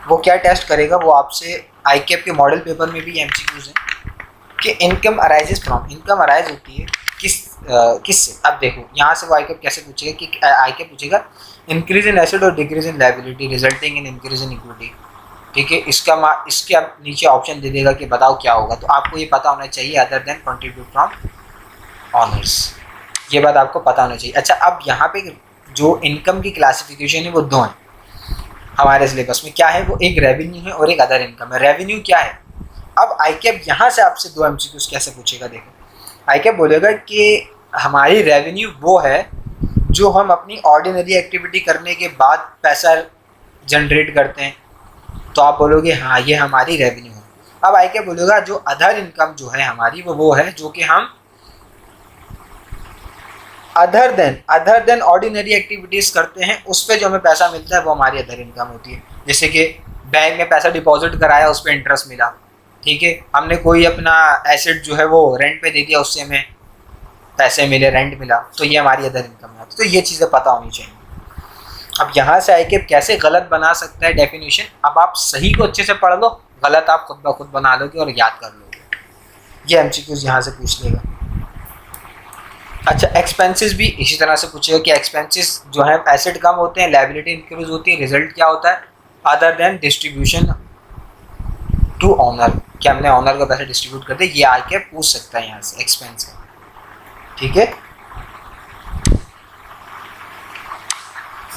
Speaker 1: वो क्या टेस्ट करेगा, वो आपसे आई कैप के मॉडल पेपर में भी एमसीक्यूज हैं कि income arises from, income arise होती है किससे। अब देखो यहाँ से वो आई कैप कैसे पूछेगा कि आई कैप पूछेगा इंक्रीज इन एसेट और decrease in liability resulting in increase in equity, ठीक है। इसके आप नीचे ऑप्शन दे देगा कि बताओ क्या होगा। तो आपको ये पता होना चाहिए other than contribute from honours, ये बात आपको पता होना चाहिए। अच्छा, अब यहाँ पे जो इनकम की क्लासिफिकेशन है वो दो हैं हमारे सिलेबस में। क्या है वो, एक रेवेन्यू है और एक अदर इनकम है। रेवेन्यू क्या है, अब आई कैप यहाँ से आपसे दो एमसीक्यूज कैसे पूछेगा। देखो, आई कैप बोलेगा कि हमारी रेवेन्यू वो है जो हम अपनी ऑर्डिनरी एक्टिविटी करने के बाद पैसा जनरेट करते हैं। तो आप बोलोगे हाँ, ये हमारी रेवेन्यू है। अब आई कैप बोलेगा जो अदर इनकम जो है हमारी वो है जो कि हम अदर देन ऑर्डिनरी एक्टिविटीज़ करते हैं, उस पर जो हमें पैसा मिलता है वो हमारी अदर इनकम होती है। जैसे कि बैंक में पैसा डिपॉजिट कराया, उस पर इंटरेस्ट मिला, ठीक है। हमने कोई अपना एसेट जो है वो रेंट पे दे दिया, उससे हमें पैसे मिले, रेंट मिला, तो ये हमारी अदर इनकम है। तो ये चीज़ें पता होनी चाहिए। अब यहाँ से आई कैप कैसे गलत बना सकता है डेफिनेशन, अब आप सही को अच्छे से पढ़ लो, गलत आप खुद ब खुद बना लोगे और याद कर लोगे। ये एमसीक्यूज यहाँ से पूछ लेगा। अच्छा, एक्सपेंसेस भी इसी तरह से पूछेगा कि एक्सपेंसेस जो है एसेट कम होते हैं, लायबिलिटी इंक्रीज होती है, रिजल्ट क्या होता है other than distribution to owner, कि हमने ऑनर को पैसे डिस्ट्रीब्यूट कर दिए। ये आके पूछ सकता है यहाँ से एक्सपेंस का, ठीक है।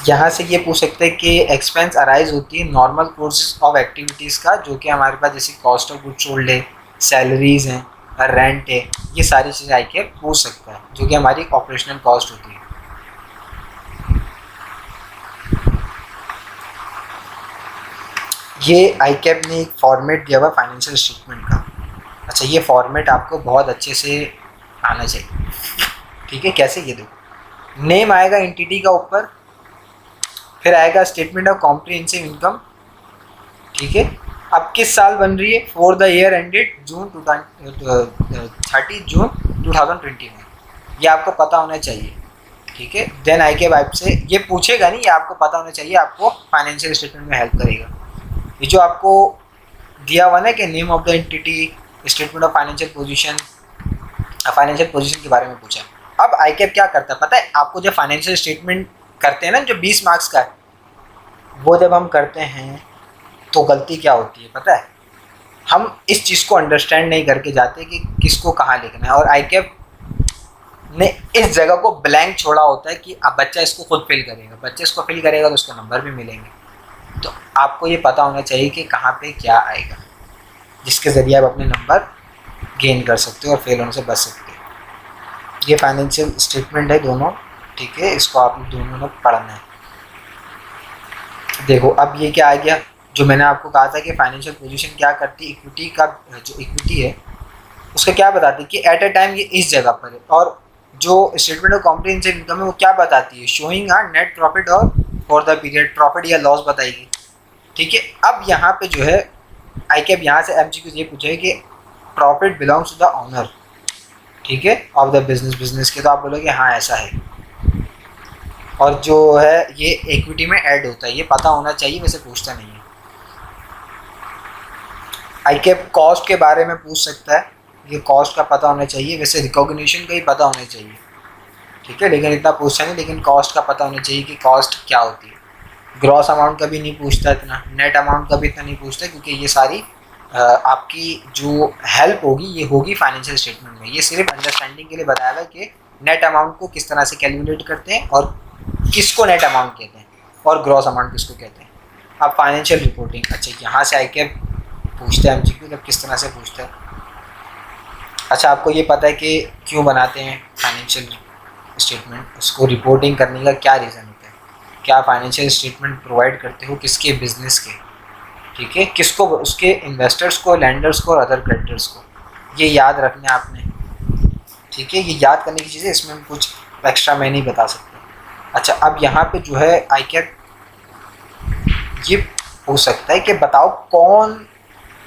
Speaker 1: यहाँ से ये पूछ सकते हैं कि एक्सपेंस अराइज होती है नॉर्मल कोर्स ऑफ एक्टिविटीज़ का, जो कि हमारे पास जैसे कॉस्ट ऑफ गुड्स सोल्ड है, सैलरीज हैं, रेंट है, ये सारी चीज़ें आई कैप पूछ सकता है, जो कि हमारी ऑपरेशनल कॉस्ट होती है। ये आई कैप ने एक फॉर्मेट दिया हुआ फाइनेंशियल स्टेटमेंट का। अच्छा, ये फॉर्मेट आपको बहुत अच्छे से आना चाहिए, ठीक है। कैसे, ये देखो, नेम आएगा एंटिटी का ऊपर, फिर आएगा स्टेटमेंट ऑफ कॉम्प्रिहेंसिव इनकम, ठीक है। अब किस साल बन रही है, फॉर द ईयर एंडेड 30 जून 2021, ये आपको पता होना चाहिए, ठीक है। देन आई कैप आपसे ये पूछेगा नहीं, ये आपको पता होना चाहिए, आपको फाइनेंशियल स्टेटमेंट में हेल्प करेगा। ये जो आपको दिया हुआ ना कि name of the entity, statement of financial position के बारे में पूछा। अब आई कैप क्या करता है पता है आपको, जब फाइनेंशियल स्टेटमेंट करते हैं ना, जो 20 मार्क्स का है, वो जब हम करते हैं तो गलती क्या होती है पता है, हम इस चीज़ को अंडरस्टैंड नहीं करके जाते कि किसको कहाँ लिखना है, और आई कैप ने इस जगह को ब्लैंक छोड़ा होता है कि अब बच्चा इसको खुद फिल करेगा, बच्चा इसको फिल करेगा तो उसको नंबर भी मिलेंगे। तो आपको ये पता होना चाहिए कि कहाँ पे क्या आएगा, जिसके ज़रिए आप अपने नंबर गेन कर सकते हो और फेल होने से बच सकते हो। ये फाइनेंशियल स्टेटमेंट है दोनों, ठीक है, इसको आप दोनों ने पढ़ना है। देखो, अब ये क्या आ गया, जो मैंने आपको कहा था कि फाइनेंशियल पोजीशन क्या करती है, इक्विटी का जो इक्विटी है उसका क्या बताती है कि एट अ टाइम ये इस जगह पर है, और जो स्टेटमेंट ऑफ कॉम्प्रिहेंसिव इनकम है वो क्या बताती है, शोइंग आ नेट प्रॉफिट और फॉर द पीरियड प्रॉफिट या लॉस बताएगी, ठीक है। अब यहाँ पे जो है आई कैप यहाँ से एमसीक्यू ये पूछे कि profit belongs to the owner, ठीक है, ऑफ द बिजनेस के, तो आप बोलोगे हाँ ऐसा है, और जो है ये इक्विटी में ऐड होता है, ये पता होना चाहिए, वैसे पूछता नहीं है। आई कैप कॉस्ट के बारे में पूछ सकता है, ये कॉस्ट का पता होना चाहिए, वैसे रिकॉग्निशन का ही पता होना चाहिए, ठीक है, लेकिन इतना पूछता नहीं, लेकिन कॉस्ट का पता होना चाहिए कि कॉस्ट क्या होती है। ग्रॉस अमाउंट का भी नहीं पूछता इतना, नेट अमाउंट का भी इतना नहीं पूछता, क्योंकि ये सारी आपकी जो हेल्प होगी ये होगी फाइनेंशियल स्टेटमेंट में। ये सिर्फ अंडरस्टैंडिंग के लिए बताया है कि नेट अमाउंट को किस तरह से कैलकुलेट करते हैं और किसको नेट अमाउंट कहते हैं और ग्रॉस अमाउंट किसको कहते हैं, अब फाइनेंशियल रिपोर्टिंग, अच्छा यहाँ से ICAP पूछता है MCQ, मतलब किस तरह से पूछता है। अच्छा आपको ये पता है कि क्यों बनाते हैं फाइनेंशियल स्टेटमेंट, उसको रिपोर्टिंग करने का क्या रीज़न होता है, क्या फाइनेंशियल स्टेटमेंट प्रोवाइड करते हो किसके, बिजनेस के, ठीक है, किसको, उसके इन्वेस्टर्स को, लैंडर्स को और अदर क्रेडिटर्स को, ये याद रखना है आपने, ठीक है, ये याद करने की चीज़ें, इसमें कुछ एक्स्ट्रा मैं नहीं बता सकता। अच्छा अब यहाँ पे जो है ICAP ये पूछ सकता है कि बताओ कौन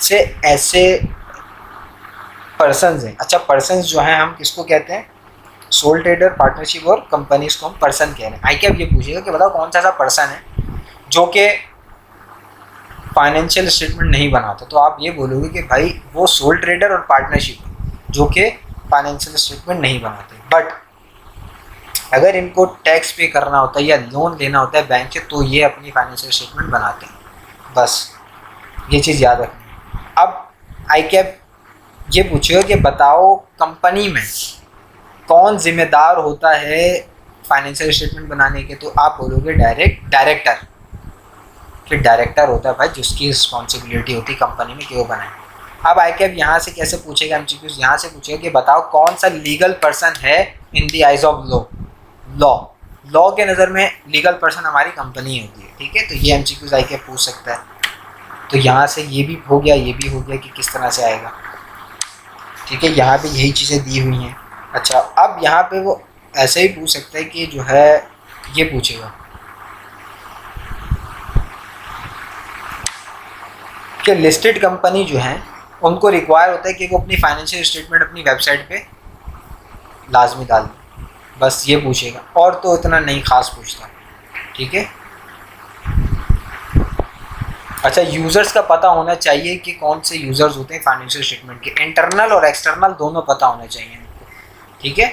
Speaker 1: से ऐसे पर्सन्स हैं। अच्छा पर्सन्स जो हैं हम किसको कहते हैं, सोल ट्रेडर, पार्टनरशिप और कंपनीज को हम पर्सन कह रहे हैं। ICAP ये पूछेगा कि बताओ कौन सा ऐसा पर्सन है जो कि फाइनेंशियल स्टेटमेंट नहीं बनाता, तो आप ये बोलोगे कि भाई वो सोल ट्रेडर और पार्टनरशिप जो कि फाइनेंशियल स्टेटमेंट नहीं बनाते, बट अगर इनको टैक्स पे करना होता है या लोन लेना होता है बैंक से तो ये अपनी फाइनेंशियल स्टेटमेंट बनाते हैं, बस ये चीज़ याद रखनी। अब ICAP ये पूछेगा कि बताओ कंपनी में कौन जिम्मेदार होता है फाइनेंशियल स्टेटमेंट बनाने के, तो आप बोलोगे डायरेक्टर, कि डायरेक्टर होता है भाई जिसकी रिस्पॉन्सिबिलिटी होती है कंपनी में कि वो बनाए। अब ICAP यहाँ से कैसे पूछेगा MCQs, यहाँ से पूछेगा कि बताओ कौन सा लीगल पर्सन है in the eyes of law के नज़र में लीगल पर्सन हमारी कंपनी होती है, ठीक है, तो ये MCQs ICAP पूछ सकता है। तो यहाँ से ये भी हो गया, ये भी हो गया कि किस तरह से आएगा, ठीक है, यहाँ पे यही चीज़ें दी हुई हैं। अच्छा अब यहाँ पे वो ऐसे ही पूछ सकता है कि जो है ये पूछेगा कि लिस्टेड कंपनी जो है उनको रिक्वायर होता है कि वो अपनी फाइनेंशियल स्टेटमेंट अपनी वेबसाइट पे लाजमी डाल दें, बस ये पूछेगा, और तो इतना नहीं खास पूछता, ठीक है। अच्छा यूज़र्स का पता होना चाहिए कि कौन से यूज़र्स होते हैं फाइनेंशियल स्टेटमेंट के, इंटरनल और एक्सटर्नल दोनों पता होना चाहिए इनको, ठीक है,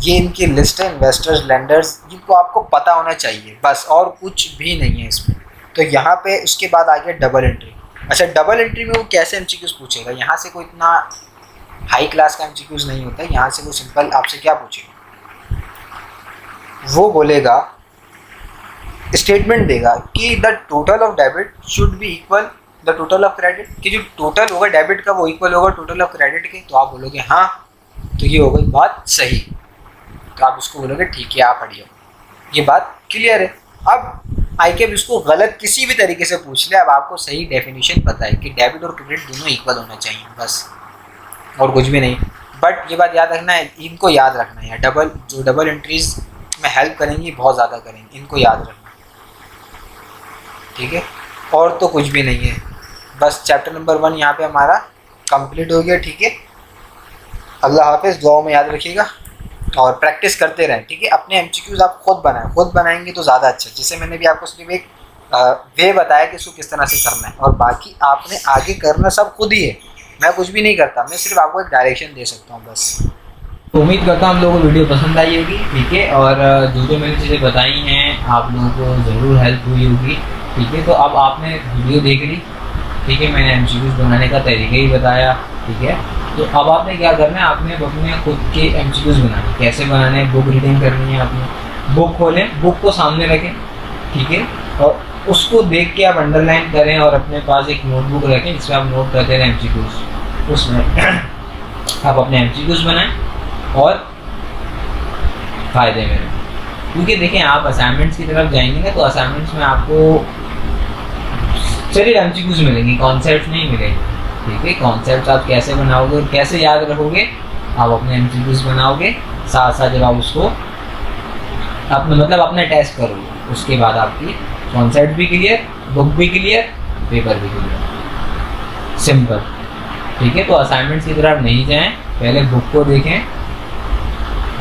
Speaker 1: ये इनकी लिस्ट है, इन्वेस्टर्स, लैंडर्स, जिनको आपको पता होना चाहिए बस, और कुछ भी नहीं है इसमें। तो यहाँ पे उसके बाद आ गया डबल एंट्री। अच्छा डबल एंट्री में वो कैसे MCQs पूछेगा, यहाँ से कोई इतना हाई क्लास का MCQs नहीं होता है, यहाँ से वो सिंपल आपसे क्या पूछेगा, वो बोलेगा, स्टेटमेंट देगा कि the total of debit should be equal the total of credit, कि जो टोटल होगा डेबिट का वो इक्वल होगा टोटल ऑफ क्रेडिट के, तो आप बोलोगे हाँ, तो ये हो गई बात सही, तो आप उसको बोलोगे ठीक है आप पढ़िए, ये बात क्लियर है। अब ICAP इसको गलत किसी भी तरीके से पूछ ले, अब आपको सही डेफिनेशन पता है कि डेबिट और क्रेडिट दोनों इक्वल होना चाहिए, बस और कुछ भी नहीं। बट ये बात याद रखना है, इनको याद रखना है, जो डबल एंट्रीज में हेल्प करेंगी बहुत ज़्यादा करेंगी, इनको याद रखना, ठीक है, और तो कुछ भी नहीं है, बस चैप्टर नंबर 1 यहाँ पे हमारा कंप्लीट हो गया, ठीक है। अल्लाह हाफिज़, दुआ में याद रखिएगा और प्रैक्टिस करते रहें, ठीक है। अपने MCQs आप खुद बनाएं, खुद बनाएंगे तो ज़्यादा अच्छा, जैसे मैंने भी आपको सिर्फ एक वे बताया कि इसको किस तरह से करना है, और बाकी आपने आगे करना सब खुद ही है, मैं कुछ भी नहीं करता, मैं सिर्फ आपको एक डायरेक्शन दे सकता हूँ बस।
Speaker 2: तो उम्मीद करता हूँ आप लोगों को वीडियो पसंद आई होगी, ठीक है, और जो मैंने चीज़ें बताई हैं आप लोगों को ज़रूर हेल्प हुई होगी, ठीक है। तो अब आपने वीडियो देख ली, ठीक है, मैंने MCQs बनाने का तरीका ही बताया, ठीक है। तो अब आपने क्या करना है, आपने अपने खुद के MCQs बनाने, कैसे बनाने हैं, बुक रीडिंग करनी है, आपने बुक खोलें, बुक को सामने रखें, ठीक है, और उसको देख के आप अंडरलाइन करें और अपने पास एक नोटबुक रखें जिसमें आप नोट करते हैं MCQs, उसमें आप अपने MCQs बनाएं और फ़ायदे में रहें। क्योंकि देखें आप असाइनमेंट्स की तरफ जाएंगे ना, तो असाइनमेंट्स में आपको सिर्फ MCQs मिलेंगे, कॉन्सेप्ट नहीं मिलेंगे, ठीक है। कॉन्सेप्ट आप कैसे बनाओगे और कैसे याद रखोगे, आप अपने MCQs बनाओगे, साथ साथ जब आप उसको अपना टेस्ट करोगे, उसके बाद आपकी कॉन्सेप्ट भी क्लियर, बुक भी क्लियर, पेपर भी क्लियर, सिंपल, ठीक है। तो असाइनमेंट्स की तरफ नहीं जाएं, पहले बुक को देखें,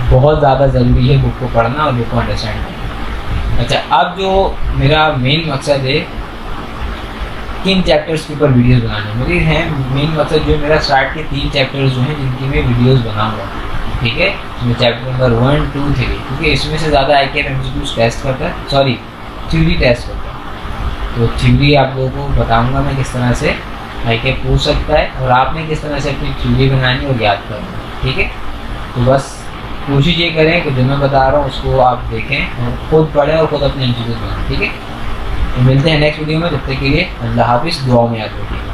Speaker 2: बहुत ज़्यादा ज़रूरी है बुक को पढ़ना और बुक को अंडरस्टैंड करना। अच्छा अब जो मेरा मेन मकसद है किन चैप्टर्स के ऊपर वीडियोस बनाने, मेरी है मेन मकसद जो मेरा स्टार्ट के 3 चैप्टर्स जो हैं जिनकी मैं वीडियोस बनाऊंगा, ठीक है। इसमें चैप्टर नंबर 1, 2, 3, क्योंकि इसमें से ज़्यादा ICAP MCQs टेस्ट करता है, सॉरी थ्योरी टेस्ट करता है, तो थ्योरी आप लोगों को बताऊँगा मैं किस तरह से ICAP पूछ सकता है और आपने किस तरह से अपनी थ्योरी बनानी और याद करना, ठीक है। तो बस कोशिश ये करें कि जो मैं बता रहा हूँ उसको आप देखें और खुद पढ़ें और खुद अपने MCQs बनाएं, ठीक है। तो मिलते हैं नेक्स्ट वीडियो में, तब तक के लिए अल्लाह हाफिज़, दुआओं में याद रखिए।